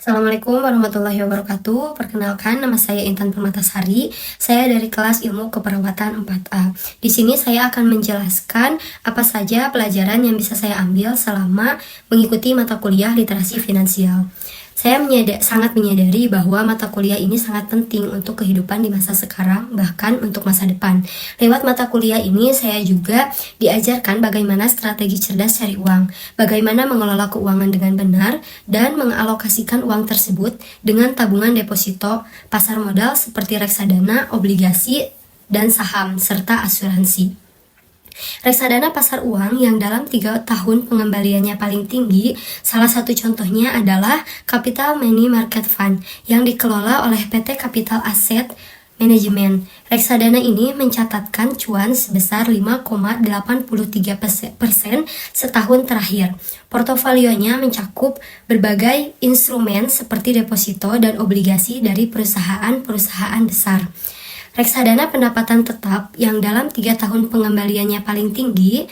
Assalamualaikum warahmatullahi wabarakatuh. Perkenalkan, nama saya Intan Permatasari. Saya dari kelas Ilmu Keperawatan 4A. Di sini saya akan menjelaskan apa saja pelajaran yang bisa saya ambil selama mengikuti mata kuliah literasi finansial. Saya sangat menyadari bahwa mata kuliah ini sangat penting untuk kehidupan di masa sekarang, bahkan untuk masa depan. Lewat mata kuliah ini, saya juga diajarkan bagaimana strategi cerdas cari uang, bagaimana mengelola keuangan dengan benar, dan mengalokasikan uang tersebut dengan tabungan deposito, pasar modal seperti reksadana, obligasi, dan saham, serta asuransi. Reksadana pasar uang yang dalam 3 tahun pengembaliannya paling tinggi, salah satu contohnya adalah Capital Money Market Fund yang dikelola oleh PT Capital Asset Management. Reksadana ini mencatatkan cuan sebesar 5,83% setahun terakhir. Portofolionya mencakup berbagai instrumen seperti deposito dan obligasi dari perusahaan-perusahaan besar. Reksadana pendapatan tetap yang dalam 3 tahun pengembaliannya paling tinggi,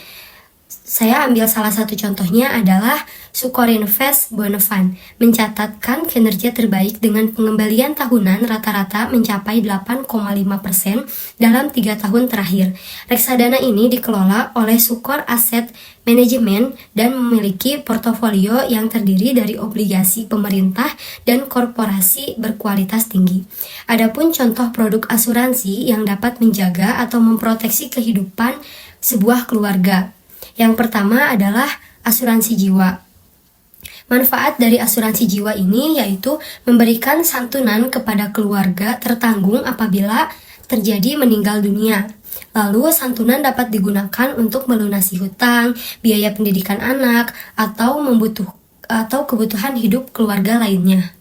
saya ambil salah satu contohnya adalah Sukorinvest Bond Fund, mencatatkan kinerja terbaik dengan pengembalian tahunan rata-rata mencapai 8,5% dalam 3 tahun terakhir. Reksadana ini dikelola oleh Sukor Asset Management dan memiliki portofolio yang terdiri dari obligasi pemerintah dan korporasi berkualitas tinggi. Adapun contoh produk asuransi yang dapat menjaga atau memproteksi kehidupan sebuah keluarga. Yang pertama adalah asuransi jiwa. Manfaat dari asuransi jiwa ini yaitu memberikan santunan kepada keluarga tertanggung apabila terjadi meninggal dunia. Lalu santunan dapat digunakan untuk melunasi hutang, biaya pendidikan anak, atau kebutuhan hidup keluarga lainnya.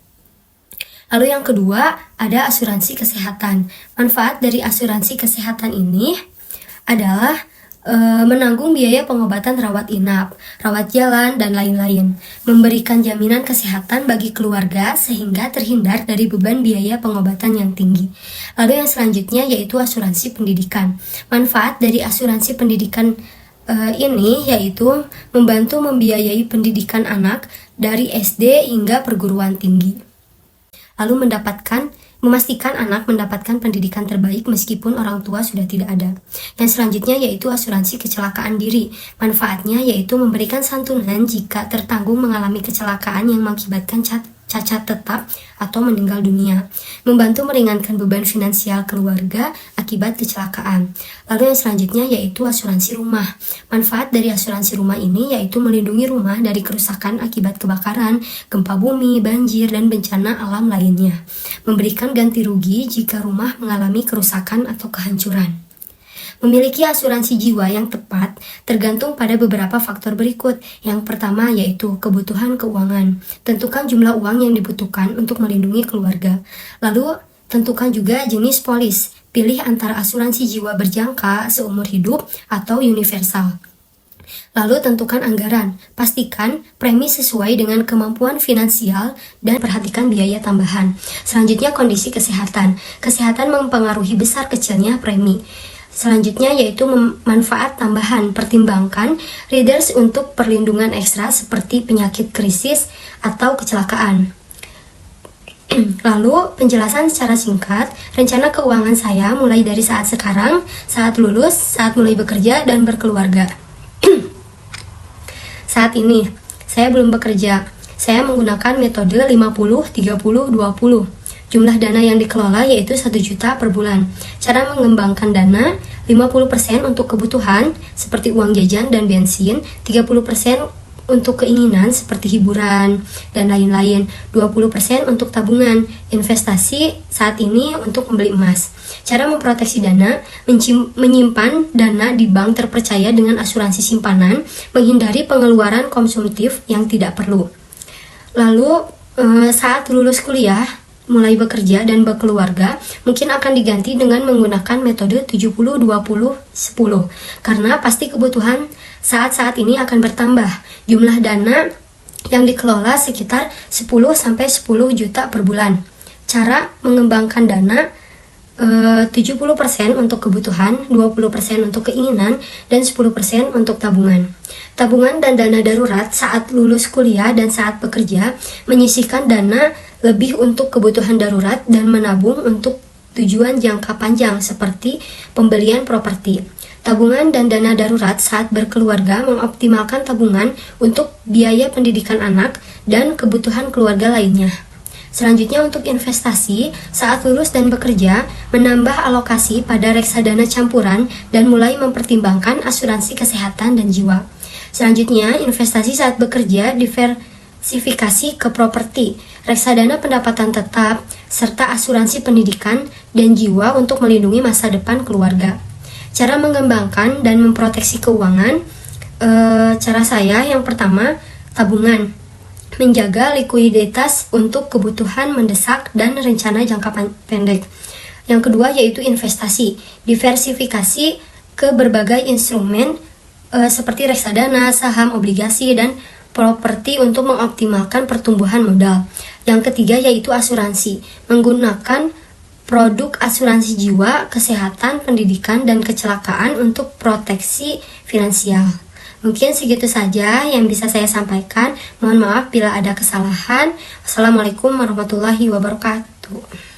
Lalu yang kedua ada asuransi kesehatan. Manfaat dari asuransi kesehatan ini adalah menanggung biaya pengobatan rawat inap, rawat jalan, dan lain-lain, memberikan jaminan kesehatan bagi keluarga sehingga terhindar dari beban biaya pengobatan yang tinggi. Lalu yang selanjutnya yaitu asuransi pendidikan. Manfaat dari asuransi pendidikan ini yaitu membantu membiayai pendidikan anak dari SD hingga perguruan tinggi. Lalu memastikan anak mendapatkan pendidikan terbaik meskipun orang tua sudah tidak ada. Yang selanjutnya yaitu asuransi kecelakaan diri. Manfaatnya yaitu memberikan santunan jika tertanggung mengalami kecelakaan yang mengakibatkan cacat tetap atau meninggal dunia, membantu meringankan beban finansial keluarga akibat kecelakaan. Lalu yang selanjutnya yaitu asuransi rumah. Manfaat dari asuransi rumah ini yaitu melindungi rumah dari kerusakan akibat kebakaran, gempa bumi, banjir, dan bencana alam lainnya. Memberikan ganti rugi jika rumah mengalami kerusakan atau kehancuran. Memiliki asuransi jiwa yang tepat tergantung pada beberapa faktor berikut. Yang pertama yaitu kebutuhan keuangan. Tentukan jumlah uang yang dibutuhkan untuk melindungi keluarga. Lalu tentukan juga jenis polis. Pilih antara asuransi jiwa berjangka seumur hidup atau universal. Lalu tentukan anggaran, pastikan premi sesuai dengan kemampuan finansial dan perhatikan biaya tambahan. Selanjutnya kondisi kesehatan. Kesehatan mempengaruhi besar kecilnya premi. Selanjutnya yaitu manfaat tambahan, pertimbangkan riders untuk perlindungan ekstra seperti penyakit krisis atau kecelakaan. Lalu penjelasan secara singkat, rencana keuangan saya mulai dari saat sekarang, saat lulus, saat mulai bekerja dan berkeluarga. Saat ini, saya belum bekerja. Saya menggunakan metode 50-30-20. Jumlah dana yang dikelola yaitu 1 juta per bulan. Cara mengembangkan dana, 50% untuk kebutuhan seperti uang jajan dan bensin, 30% untuk keinginan seperti hiburan dan lain-lain, 20% untuk tabungan, investasi saat ini untuk membeli emas. Cara memproteksi dana, menyimpan dana di bank terpercaya dengan asuransi simpanan, menghindari pengeluaran konsumtif yang tidak perlu. Lalu saat lulus kuliah, mulai bekerja dan berkeluarga, mungkin akan diganti dengan menggunakan metode 70-20-10 karena pasti kebutuhan saat ini akan bertambah. Jumlah dana yang dikelola sekitar 10-10 juta per bulan. Cara mengembangkan dana 70% untuk kebutuhan, 20% untuk keinginan, dan 10% untuk tabungan. Tabungan dan dana darurat saat lulus kuliah dan saat bekerja menyisihkan dana lebih untuk kebutuhan darurat dan menabung untuk tujuan jangka panjang seperti pembelian properti. Tabungan dan dana darurat saat berkeluarga mengoptimalkan tabungan untuk biaya pendidikan anak dan kebutuhan keluarga lainnya. Selanjutnya untuk investasi, saat lulus dan bekerja, menambah alokasi pada reksadana campuran dan mulai mempertimbangkan asuransi kesehatan dan jiwa. Selanjutnya, investasi saat bekerja diversifikasi ke properti, reksadana pendapatan tetap, serta asuransi pendidikan dan jiwa untuk melindungi masa depan keluarga. Cara mengembangkan dan memproteksi keuangan, cara saya yang pertama, tabungan. Menjaga likuiditas untuk kebutuhan mendesak dan rencana jangka pendek. Yang kedua yaitu investasi, diversifikasi ke berbagai instrumen seperti reksadana, saham, obligasi, dan properti untuk mengoptimalkan pertumbuhan modal. Yang ketiga yaitu asuransi, menggunakan produk asuransi jiwa, kesehatan, pendidikan, dan kecelakaan untuk proteksi finansial. Mungkin segitu saja yang bisa saya sampaikan. Mohon maaf bila ada kesalahan. Wassalamualaikum warahmatullahi wabarakatuh.